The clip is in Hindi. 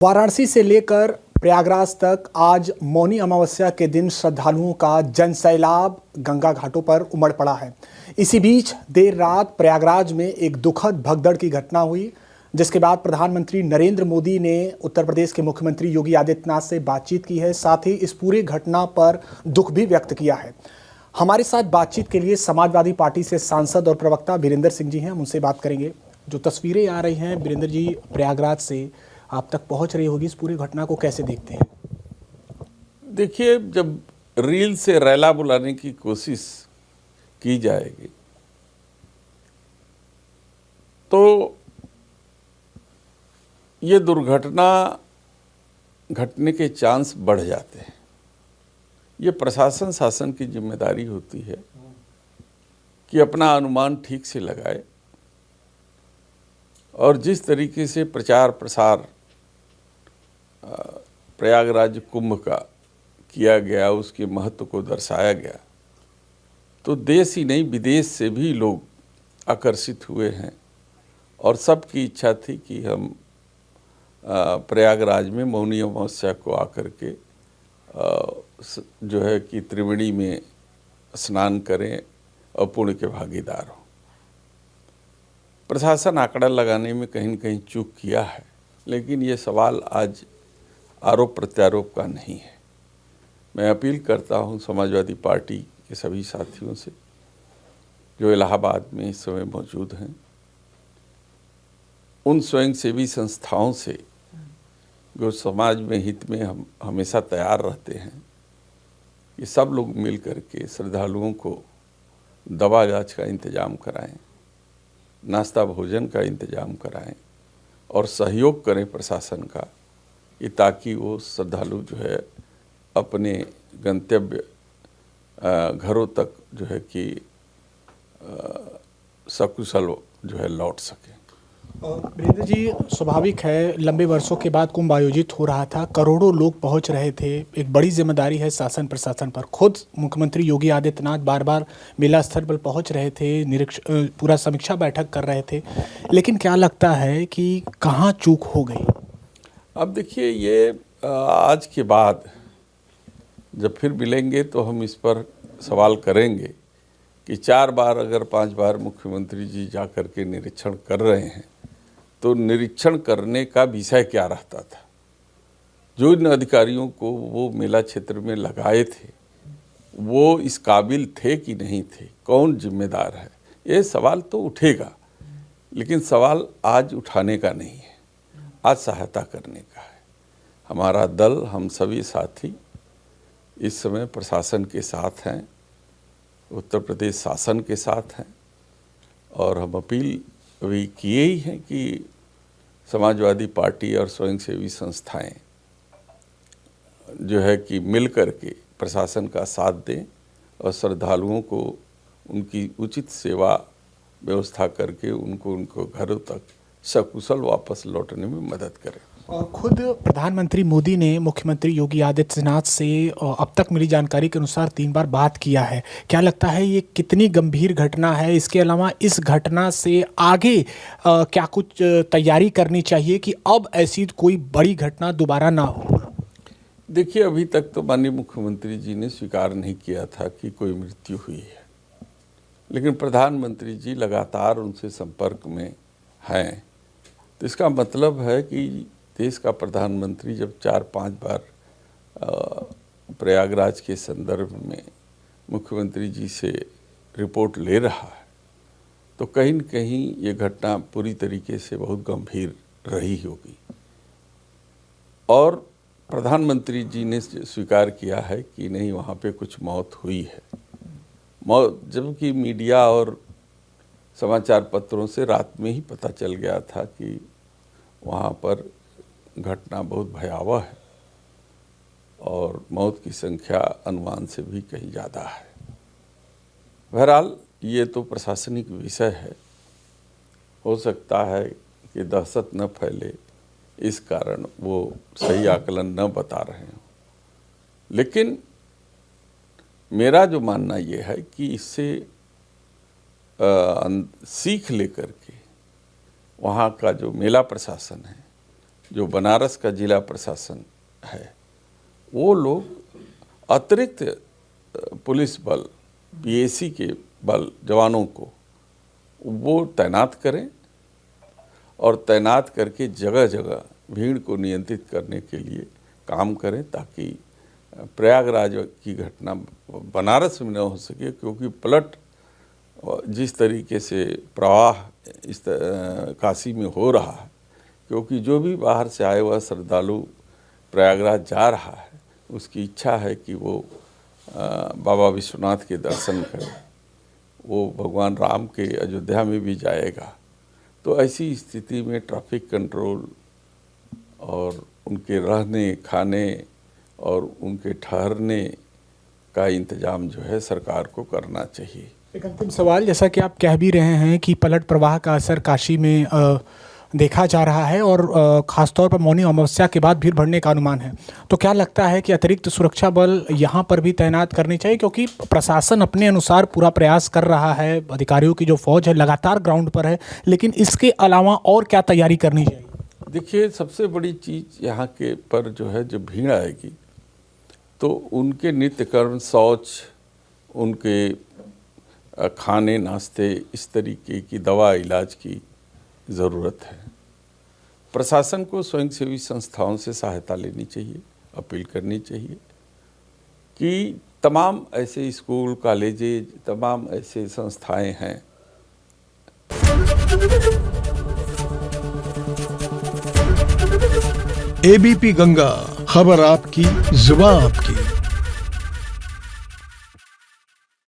वाराणसी से लेकर प्रयागराज तक आज मौनी अमावस्या के दिन श्रद्धालुओं का जनसैलाब गंगा घाटों पर उमड़ पड़ा है। इसी बीच देर रात प्रयागराज में एक दुखद भगदड़ की घटना हुई, जिसके बाद प्रधानमंत्री नरेंद्र मोदी ने उत्तर प्रदेश के मुख्यमंत्री योगी आदित्यनाथ से बातचीत की है। साथ ही इस पूरी घटना पर दुख भी व्यक्त किया है। हमारे साथ बातचीत के लिए समाजवादी पार्टी से सांसद और प्रवक्ता वीरेंद्र सिंह जी हैं, हम उनसे बात करेंगे। जो तस्वीरें आ रही हैं वीरेंद्र जी, प्रयागराज से आप तक पहुंच रही होगी, इस पूरी घटना को कैसे देखते हैं? देखिए, जब रील से रैला बुलाने की कोशिश की जाएगी तो ये दुर्घटना घटने के चांस बढ़ जाते हैं। ये प्रशासन शासन की जिम्मेदारी होती है कि अपना अनुमान ठीक से लगाए और जिस तरीके से प्रचार प्रसार प्रयागराज कुंभ का किया गया, उसके महत्व को दर्शाया गया, तो देश ही नहीं विदेश से भी लोग आकर्षित हुए हैं और सबकी इच्छा थी कि हम प्रयागराज में मौनी अमावस्या को आकर के जो है कि त्रिवेणी में स्नान करें और पुण्य के भागीदार हों। प्रशासन आंकड़ा लगाने में कहीं न कहीं चूक किया है, लेकिन ये सवाल आज आरोप प्रत्यारोप का नहीं है। मैं अपील करता हूं समाजवादी पार्टी के सभी साथियों से जो इलाहाबाद में इस समय मौजूद हैं, उन स्वयंसेवी संस्थाओं से जो समाज में हित में हम हमेशा तैयार रहते हैं, कि सब लोग मिल करके श्रद्धालुओं को दवा इलाज का इंतज़ाम कराएं, नाश्ता भोजन का इंतज़ाम कराएं और सहयोग करें प्रशासन का, ये ताकि वो श्रद्धालु जो है अपने गंतव्य घरों तक जो है कि सकुशल जो है लौट सकें। वीरेंद्र जी, स्वाभाविक है, लंबे वर्षों के बाद कुंभ आयोजित हो रहा था, करोड़ों लोग पहुंच रहे थे, एक बड़ी जिम्मेदारी है शासन प्रशासन पर। खुद मुख्यमंत्री योगी आदित्यनाथ बार बार मेला स्थल पर पहुंच रहे थे, पूरा समीक्षा बैठक कर रहे थे, लेकिन क्या लगता है कि कहां चूक हो गई? अब देखिए, ये आज के बाद जब फिर मिलेंगे तो हम इस पर सवाल करेंगे कि 4 बार अगर 5 बार मुख्यमंत्री जी जा कर के निरीक्षण कर रहे हैं तो निरीक्षण करने का विषय क्या रहता था? जो इन अधिकारियों को वो मेला क्षेत्र में लगाए थे वो इस काबिल थे कि नहीं थे? कौन जिम्मेदार है? ये सवाल तो उठेगा, लेकिन सवाल आज उठाने का नहीं है, आज सहायता करने का है। हमारा दल, हम सभी साथी इस समय प्रशासन के साथ हैं, उत्तर प्रदेश शासन के साथ हैं और हम अपील अभी किए ही हैं कि समाजवादी पार्टी और स्वयंसेवी संस्थाएं जो है कि मिल कर के प्रशासन का साथ दें और श्रद्धालुओं को उनकी उचित सेवा व्यवस्था करके उनको घरों तक सकुशल वापस लौटने में मदद करें। और खुद प्रधानमंत्री मोदी ने मुख्यमंत्री योगी आदित्यनाथ से अब तक मिली जानकारी के अनुसार 3 बार बात किया है। क्या लगता है ये कितनी गंभीर घटना है? इसके अलावा इस घटना से आगे क्या कुछ तैयारी करनी चाहिए कि अब ऐसी कोई बड़ी घटना दोबारा ना हो? देखिए, अभी तक तो माननीय मुख्यमंत्री जी ने स्वीकार नहीं किया था कि कोई मृत्यु हुई है, लेकिन प्रधानमंत्री जी लगातार उनसे संपर्क में हैं, तो इसका मतलब है कि देश का प्रधानमंत्री जब 4-5 बार प्रयागराज के संदर्भ में मुख्यमंत्री जी से रिपोर्ट ले रहा है, तो कहीं न कहीं ये घटना पूरी तरीके से बहुत गंभीर रही होगी। और प्रधानमंत्री जी ने स्वीकार किया है कि नहीं, वहाँ पे कुछ मौत हुई है। जबकि मीडिया और समाचार पत्रों से रात में ही पता चल गया था कि वहाँ पर घटना बहुत भयावह है और मौत की संख्या अनुमान से भी कहीं ज़्यादा है। बहरहाल ये तो प्रशासनिक विषय है, हो सकता है कि दहशत न फैले इस कारण वो सही आकलन न बता रहे हों, लेकिन मेरा जो मानना ये है कि इससे सीख लेकर के वहाँ का जो मेला प्रशासन है जो बनारस का जिला प्रशासन है, वो लोग अतिरिक्त पुलिस बल, पीएसी के बल जवानों को वो तैनात करें और तैनात करके जगह जगह भीड़ को नियंत्रित करने के लिए काम करें, ताकि प्रयागराज की घटना बनारस में न हो सके। क्योंकि पलट जिस तरीके से प्रवाह इस काशी में हो रहा है, क्योंकि जो भी बाहर से आए हुआ श्रद्धालु प्रयागराज जा रहा है, उसकी इच्छा है कि वो बाबा विश्वनाथ के दर्शन करें, वो भगवान राम के अयोध्या में भी जाएगा। तो ऐसी स्थिति में ट्रैफिक कंट्रोल और उनके रहने खाने और उनके ठहरने का इंतजाम जो है सरकार को करना चाहिए। एक अंतिम सवाल, जैसा कि आप कह भी रहे हैं कि पलट प्रवाह का असर काशी में देखा जा रहा है और ख़ासतौर पर मौनी अमावस्या के बाद भीड़ बढ़ने का अनुमान है, तो क्या लगता है कि अतिरिक्त सुरक्षा बल यहाँ पर भी तैनात करनी चाहिए? क्योंकि प्रशासन अपने अनुसार पूरा प्रयास कर रहा है, अधिकारियों की जो फौज है लगातार ग्राउंड पर है, लेकिन इसके अलावा और क्या तैयारी करनी चाहिए? देखिए, सबसे बड़ी चीज़ यहाँ के पर जो है, जब भीड़ आएगी तो उनके नित्यकर्म, शौच, उनके खाने नाश्ते, इस तरीके की दवा इलाज की ज़रूरत है। प्रशासन को स्वयंसेवी संस्थाओं से सहायता लेनी चाहिए, अपील करनी चाहिए कि तमाम ऐसे स्कूल, कॉलेजेज, तमाम ऐसे संस्थाएं हैं। एबीपी गंगा, खबर आपकी, जुबान आपकी।